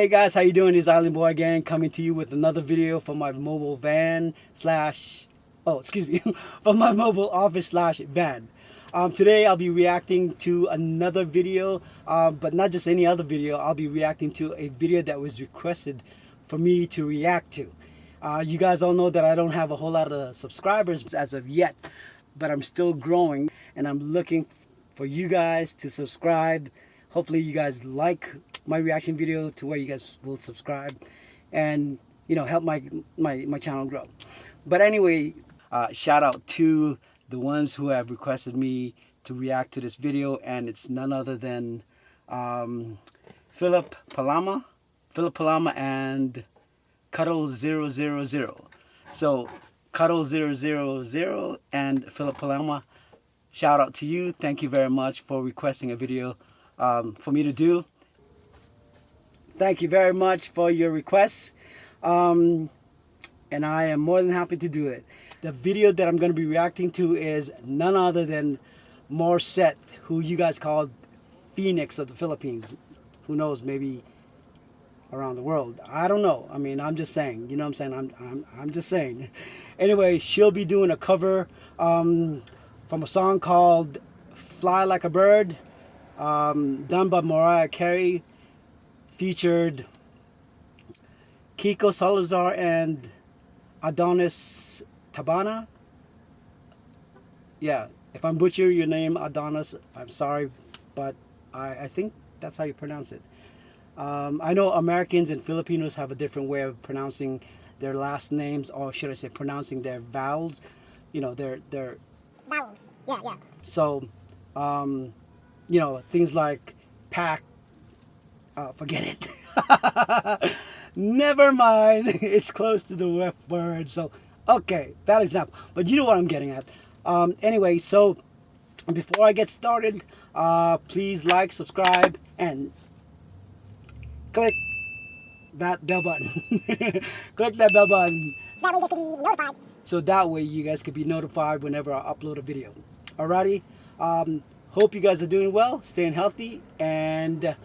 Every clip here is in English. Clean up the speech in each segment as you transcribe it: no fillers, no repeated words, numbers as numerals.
Hey guys, how you doing? It's Island Boy again, coming to you with another video from my mobile van slash, from my mobile office slash van. Today I'll be reacting to another video, but not just any other video. I'll be reacting to a video that was requested for me to react to. You guys all know that I don't have a whole lot of subscribers as of yet, but I'm still growing and I'm looking for you guys to subscribe. Hopefully you guys like my reaction video to where you guys will subscribe and, you know, help my channel grow. But anyway, shout out to the ones who have requested me to react to this video, and it's none other than Philip Palama and Cuddle000. So Cuddle000 and Philip Palama, shout out to you. Thank you very much for requesting a video for me to do. Thank you very much for your requests, and I am more than happy to do it. The video that I'm going to be reacting to is none other than Morissette, who you guys call Phoenix of the Philippines. Who knows, maybe around the world. I don't know. I mean, I'm just saying. You know what I'm saying? I'm just saying. Anyway, she'll be doing a cover from a song called "Fly Like a Bird," done by Mariah Carey, featured Kiko Salazar and Adonis Tabana. Yeah, if I'm butchering your name, Adonis, I'm sorry, but I think that's how you pronounce it. I know Americans and Filipinos have a different way of pronouncing their last names, or should I say pronouncing their vowels. You know, their vowels. Yeah. So, you know, things like pack, forget it. Never mind. It's close to the F word. So, okay, bad example. But you know what I'm getting at. Anyway, so before I get started, please like, subscribe, and click that bell button. Click that bell button. So that way you guys can be notified. So that way you guys can be notified whenever I upload a video. Alrighty. Hope you guys are doing well, staying healthy, and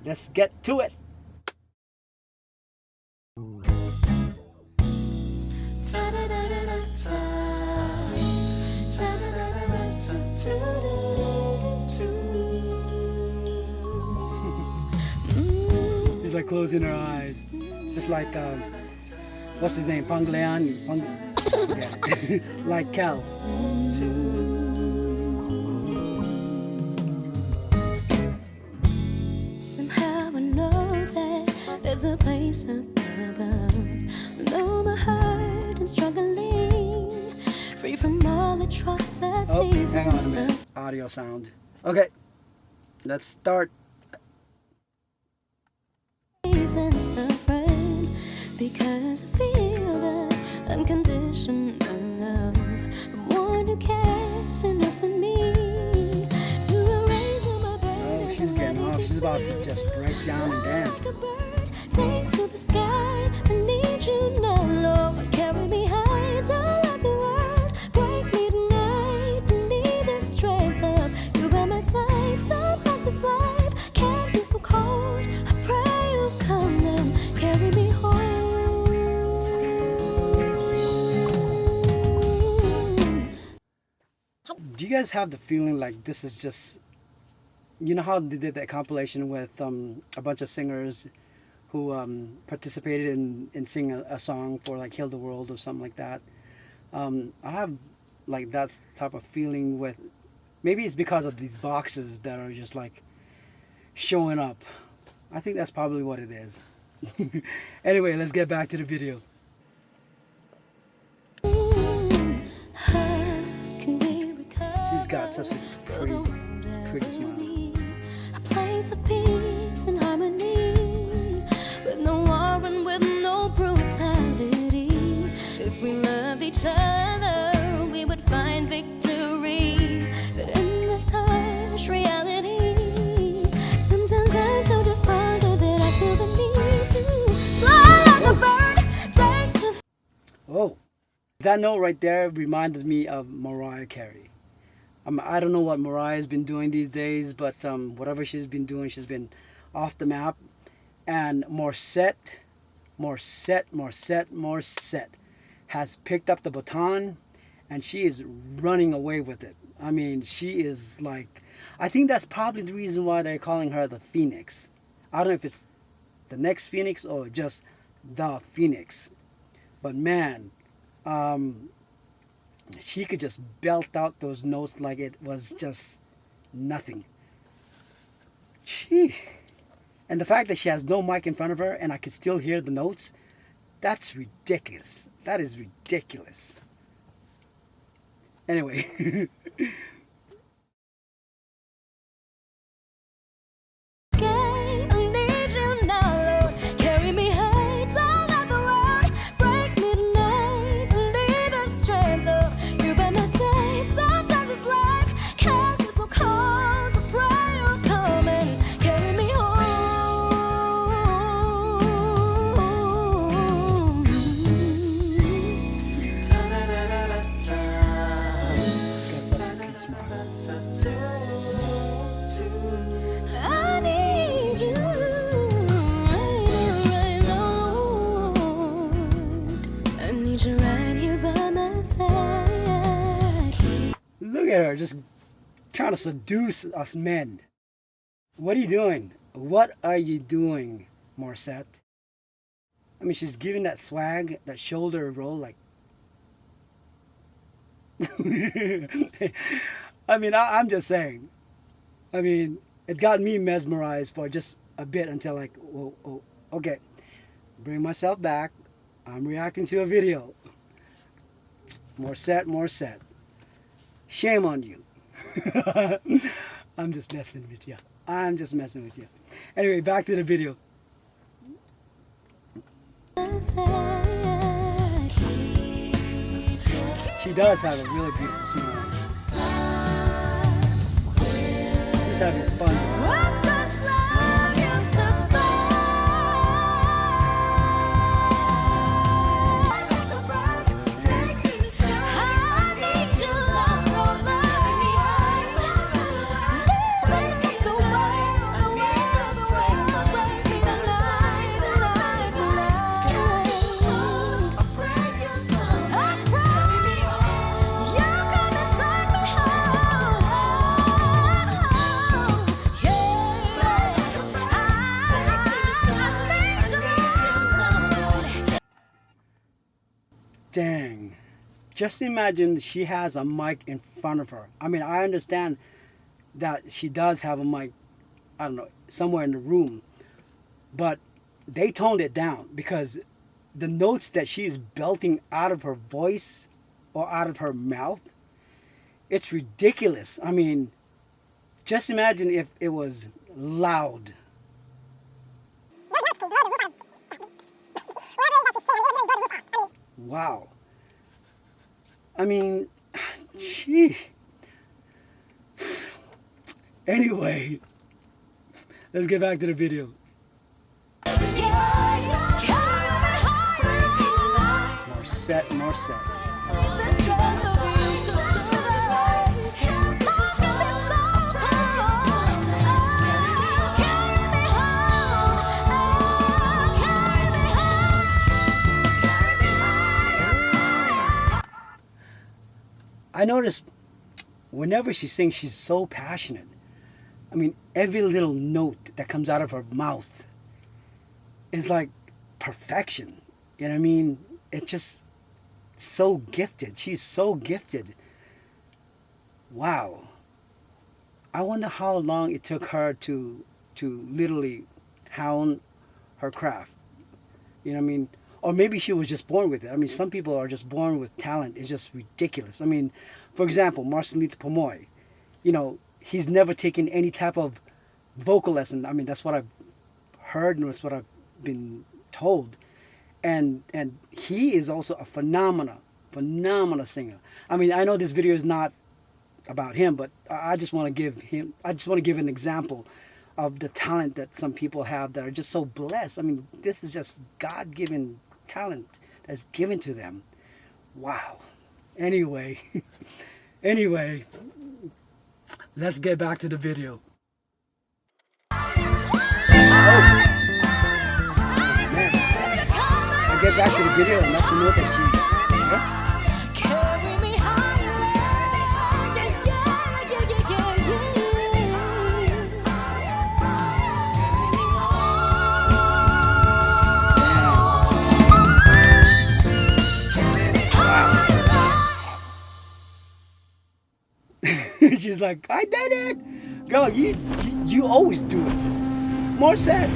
let's get to it. She's like closing her eyes. Just like, what's his name? Panglean? Yeah. Like Cal. Somehow I know that there's a place up above. Though my heart and struggling, free from all atrocities. Oh, hang on a minute. Audio sound. Okay, let's start. And suffering, because I feel the unconditional love from one who cares enough for me to erase all my burdens. Oh, she's getting off. She's about to just break down and dance. Like a bird, take to the sky. I need you now, Lord. Carry me high till like the world. Break me tonight. Need the strength of you by my side. Sometimes this life can be so cold. I pray you come and carry me home. Do you guys have the feeling like this is just, you know how they did that compilation with a bunch of singers who participated in singing a song for like Heal the World or something like that? I have like that type of feeling with, maybe it's because of these boxes that are just like showing up. I think that's probably what it is. Anyway, let's get back to the video. She's got such a pretty smile. A place of peace and harmony, with no war and with no brutality. If we loved each other, we would find victory. But in this harsh reality, sometimes I'm so despondent that I feel the need to fly like a bird. Take to the Oh, that note right there reminded me of Mariah Carey. I don't know what Mariah's been doing these days, but whatever she's been doing, she's been off the map. And Morissette has picked up the baton, and she is running away with it. I mean, she is like, I think that's probably the reason why they're calling her the Phoenix. I don't know if it's the next Phoenix or just the Phoenix. But man, she could just belt out those notes like it was just nothing. Gee. And the fact that she has no mic in front of her and I could still hear the notes, that's ridiculous. That is ridiculous. Anyway. I need you now, Lord. Carry me high, don't let the world break me tonight. Need the strength of you by my side. Sometimes it's like can't be so cold to pray you'll come and carry me home. Got such a cute smile. I need you right now. I need you right here by my side. Look at her, just trying to seduce us men. What are you doing? What are you doing, Morissette? I mean, she's giving that swag, that shoulder roll, like. I mean, I'm just saying. I mean, it got me mesmerized for just a bit until like, whoa, oh, okay, bring myself back. I'm reacting to a video. Morissette. Shame on you. I'm just messing with you. Anyway, back to the video. She does have a really beautiful smile. She's having fun. Dang. Just imagine she has a mic in front of her. I mean, I understand that she does have a mic, I don't know, somewhere in the room. But they toned it down because the notes that she's belting out of her voice or out of her mouth, it's ridiculous. I mean, just imagine if it was loud. Wow. I mean, gee. Anyway, let's get back to the video. Morissette. I notice whenever she sings, she's so passionate. I mean, every little note that comes out of her mouth is like perfection. You know what I mean? It's just so gifted. She's so gifted. Wow. I wonder how long it took her to literally hone her craft. You know what I mean? Or maybe she was just born with it. I mean, some people are just born with talent. It's just ridiculous. I mean, for example, Morissette Amon, you know, he's never taken any type of vocal lesson. I mean, that's what I've heard and that's what I've been told. And he is also a phenomenal singer. I mean, I know this video is not about him, but I just want to give an example of the talent that some people have that are just so blessed. I mean, this is just God-given talent that's given to them. Wow. Anyway, let's get back to the video. Oh. get back to the video, and that's the note that she hits. Carry me higher. Yeah, yeah, yeah, yeah, yeah. She's like, I did it, girl. You always do it. Morissette,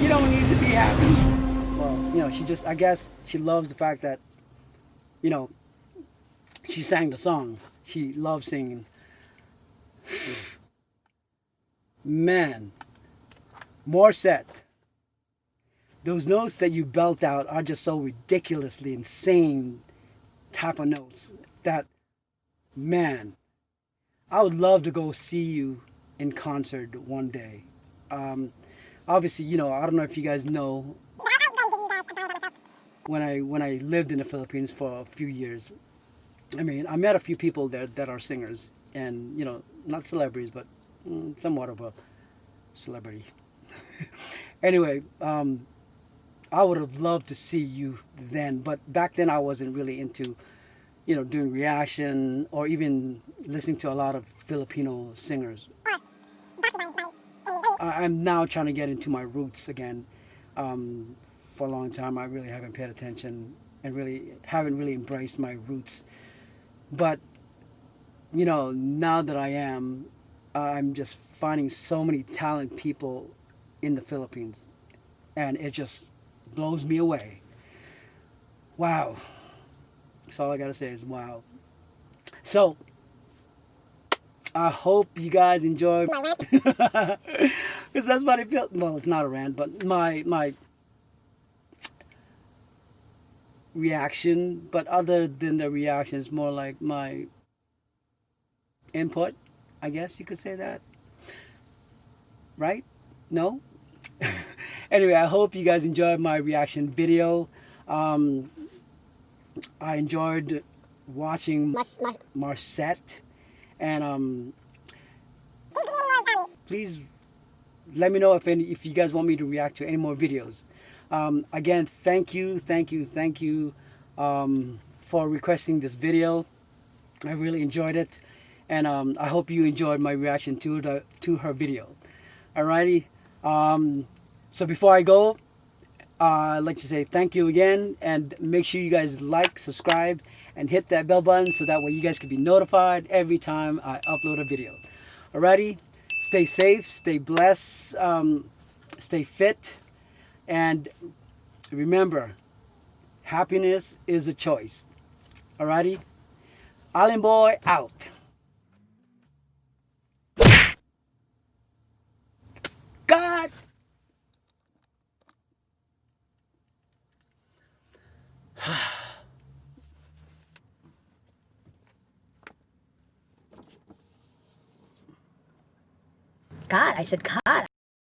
you don't need to be happy. Well, she just, I guess she loves the fact that, she sang the song. She loves singing. Man, Morissette, those notes that you belt out are just so ridiculously insane type of notes that, man, I would love to go see you in concert one day. Obviously, I don't know if you guys know, when I lived in the Philippines for a few years, I met a few people there that are singers, and not celebrities, but somewhat of a celebrity. Anyway, I would have loved to see you then, but back then I wasn't really into doing reaction or even listening to a lot of Filipino singers. I'm now trying to get into my roots again. For a long time, I really haven't paid attention and really haven't really embraced my roots. But, now that I am, I'm just finding so many talented people in the Philippines. And it just blows me away. Wow. That's all I gotta say is wow. So, I hope you guys enjoy, My rant. because that's what I feel. Well, it's not a rant, but my reaction. But other than the reaction, it's more like my input, I guess you could say that. Right? No? Anyway, I hope you guys enjoyed my reaction video. I enjoyed watching Morissette. And please let me know if you guys want me to react to any more videos. Again, thank you for requesting this video. I really enjoyed it, and I hope you enjoyed my reaction to her video. Alrighty. So before I go, I'd like to say thank you again, and make sure you guys like, subscribe, and hit that bell button so that way you guys can be notified every time I upload a video. Alrighty, stay safe, stay blessed, stay fit, and remember, happiness is a choice. Alrighty, Allen Boy out. God. God, I said God.